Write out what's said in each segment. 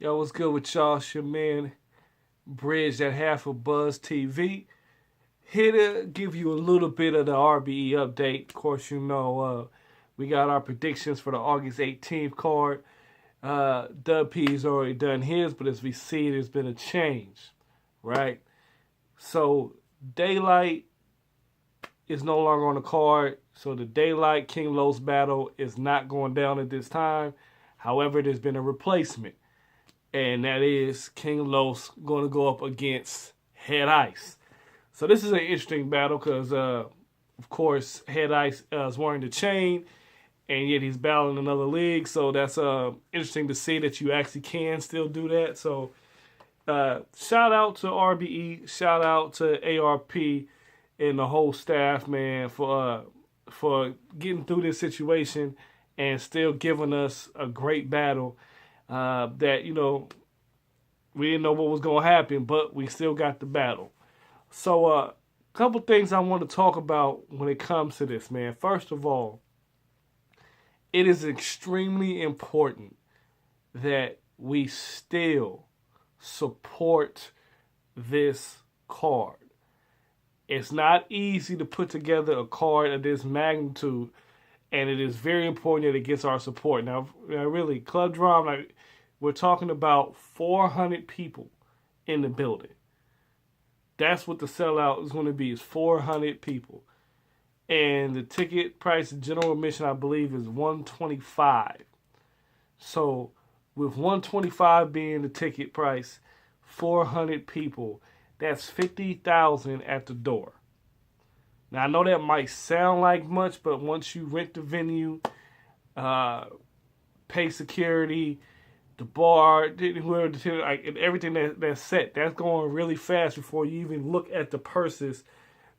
Yo, what's good with y'all? It's your man, Bridge, that half of Buzz TV. Here to give you a little bit of the RBE update. Of course, we got our predictions for the August 18th card. Dub P's already done his, but as we see, there's been a change, right? So, Daylight is no longer on the card. So, the Daylight King Los battle is not going down at this time. However, there's been a replacement. And that is King Los going to go up against Head Ice. So this is an interesting battle because, of course, Head Ice is wearing the chain, and yet he's battling another league. So that's interesting to see that you actually can still do that. So shout out to RBE, shout out to ARP and the whole staff, man, for getting through this situation and still giving us a great battle. That we didn't know what was going to happen, but we still got the battle. So a couple things I want to talk about when it comes to this, man. First of all, it is extremely important that we still support this card. It's not easy to put together a card of this magnitude, and it is very important that it gets our support. Now really, Club Drum, we're talking about 400 people in the building. That's what the sellout is going to be, is 400 people. And the ticket price, the general admission, I believe, is $125. So with $125 being the ticket price, 400 people, that's $50,000 at the door. Now, I know that might sound like much, but once you rent the venue, pay security, the bar, whoever, everything that's set, that's going really fast before you even look at the purses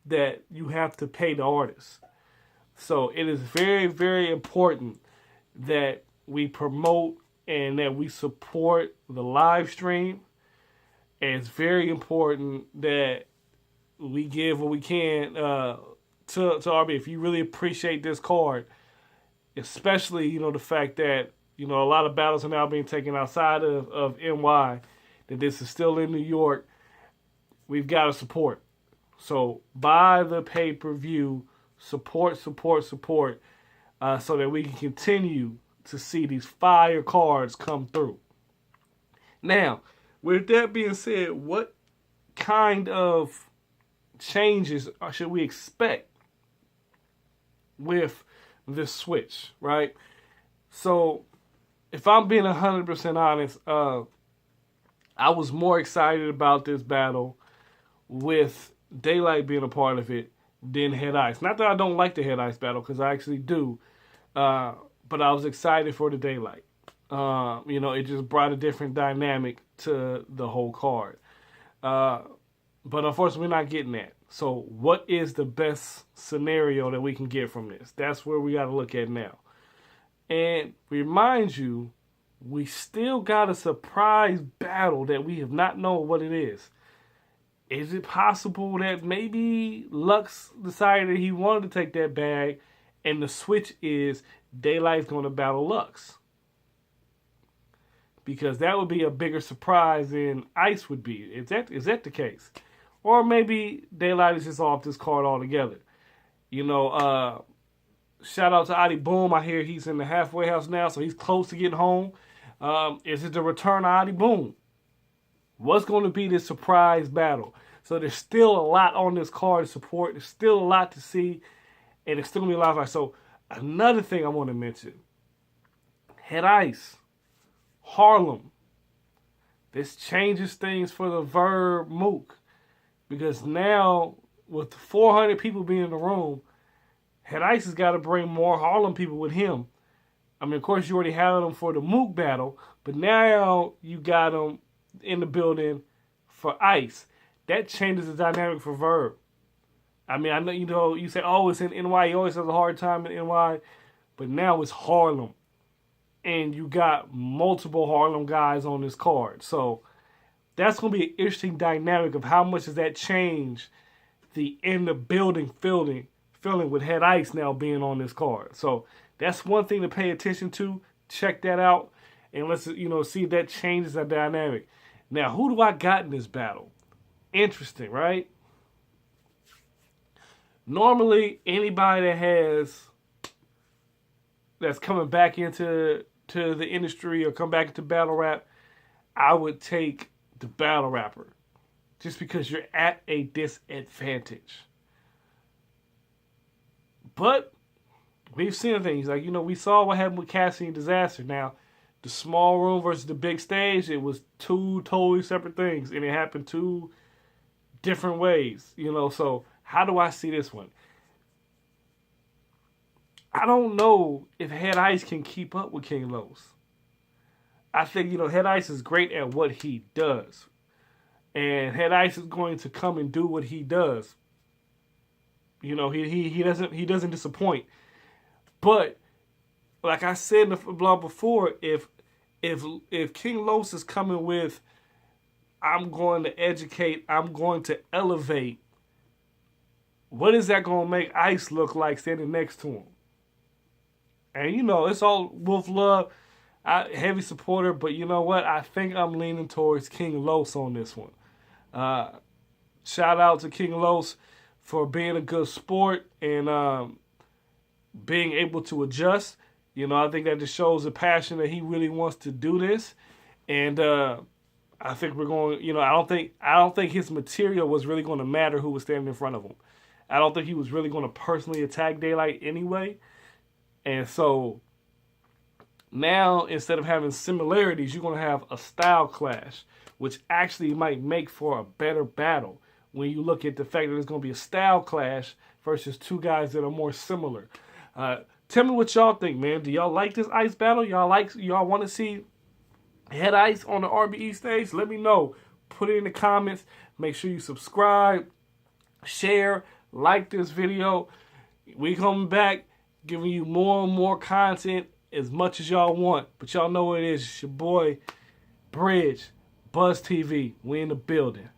that you have to pay the artists. So it is very, very important that we promote and that we support the live stream. And it's very important that we give what we can to RB. If you really appreciate this card, especially, the fact that, a lot of battles are now being taken outside of NY, that this is still in New York, we've got to support. So buy the pay-per-view, support, so that we can continue to see these fire cards come through. Now, with that being said, what kind of changes should we expect with this switch, right? So, if I'm being 100% honest, I was more excited about this battle with Daylight being a part of it than Head Ice. Not that I don't like the Head Ice battle, because I actually do, but I was excited for the Daylight. It just brought a different dynamic to the whole card. But unfortunately, we're not getting that. So what is the best scenario that we can get from this? That's where we got to look at now. And remind you, we still got a surprise battle that we have not known what it is. Is it possible that maybe Lux decided that he wanted to take that bag and the switch is Daylight's going to battle Lux? Because that would be a bigger surprise than Ice would be. Is that the case? Or maybe Daylight is just off this card altogether. Shout out to Adi Boom. I hear he's in the halfway house now, so he's close to getting home. Is it the return of Adi Boom? What's going to be this surprise battle? So there's still a lot on this card to support. There's still a lot to see, and it's still going to be a lot of life. So another thing I want to mention, Head Ice, Harlem. This changes things for the Verb Mook. Because now, with 400 people being in the room, Head Ice has got to bring more Harlem people with him. I mean, of course, you already had them for the Mook battle, but now you got them in the building for Ice. That changes the dynamic for Verb. I mean, I know, you say, oh, it's in NY. He always has a hard time in NY, but now it's Harlem. And you got multiple Harlem guys on this card. So that's going to be an interesting dynamic of how much does that change the in the building feeling with Head Ice now being on this card. So that's one thing to pay attention to. Check that out. And let's, see if that changes the dynamic. Now, who do I got in this battle? Interesting, right? Normally, anybody that's coming back into the industry or come back into battle rap, I would take the battle rapper. Just because you're at a disadvantage. But we've seen things like, we saw what happened with Cassie and Disaster. Now, the small room versus the big stage, it was two totally separate things. And it happened two different ways, So how do I see this one? I don't know if Head Ice can keep up with King Los. I think, Head Ice is great at what he does. And Head Ice is going to come and do what he does. He doesn't disappoint. But like I said in the blog before, if King Los is coming with, I'm going to educate, I'm going to elevate, what is that going to make Ice look like standing next to him? And it's all Wolf Love, heavy supporter, but you know what? I think I'm leaning towards King Los on this one. Shout out to King Los for being a good sport and being able to adjust. I think that just shows the passion that he really wants to do this. And I think we're going, I don't think his material was really going to matter who was standing in front of him. I don't think he was really going to personally attack Daylight anyway. And so now, instead of having similarities, you're going to have a style clash, which actually might make for a better battle when you look at the fact that there's going to be a style clash versus two guys that are more similar. Tell me what y'all think, man. Do y'all like this Ice battle? Y'all want to see Head Ice on the RBE stage? Let me know. Put it in the comments. Make sure you subscribe, share, like this video. We coming back, giving you more and more content as much as y'all want. But y'all know what it is. It's your boy, Bridge, Buzz TV. We in the building.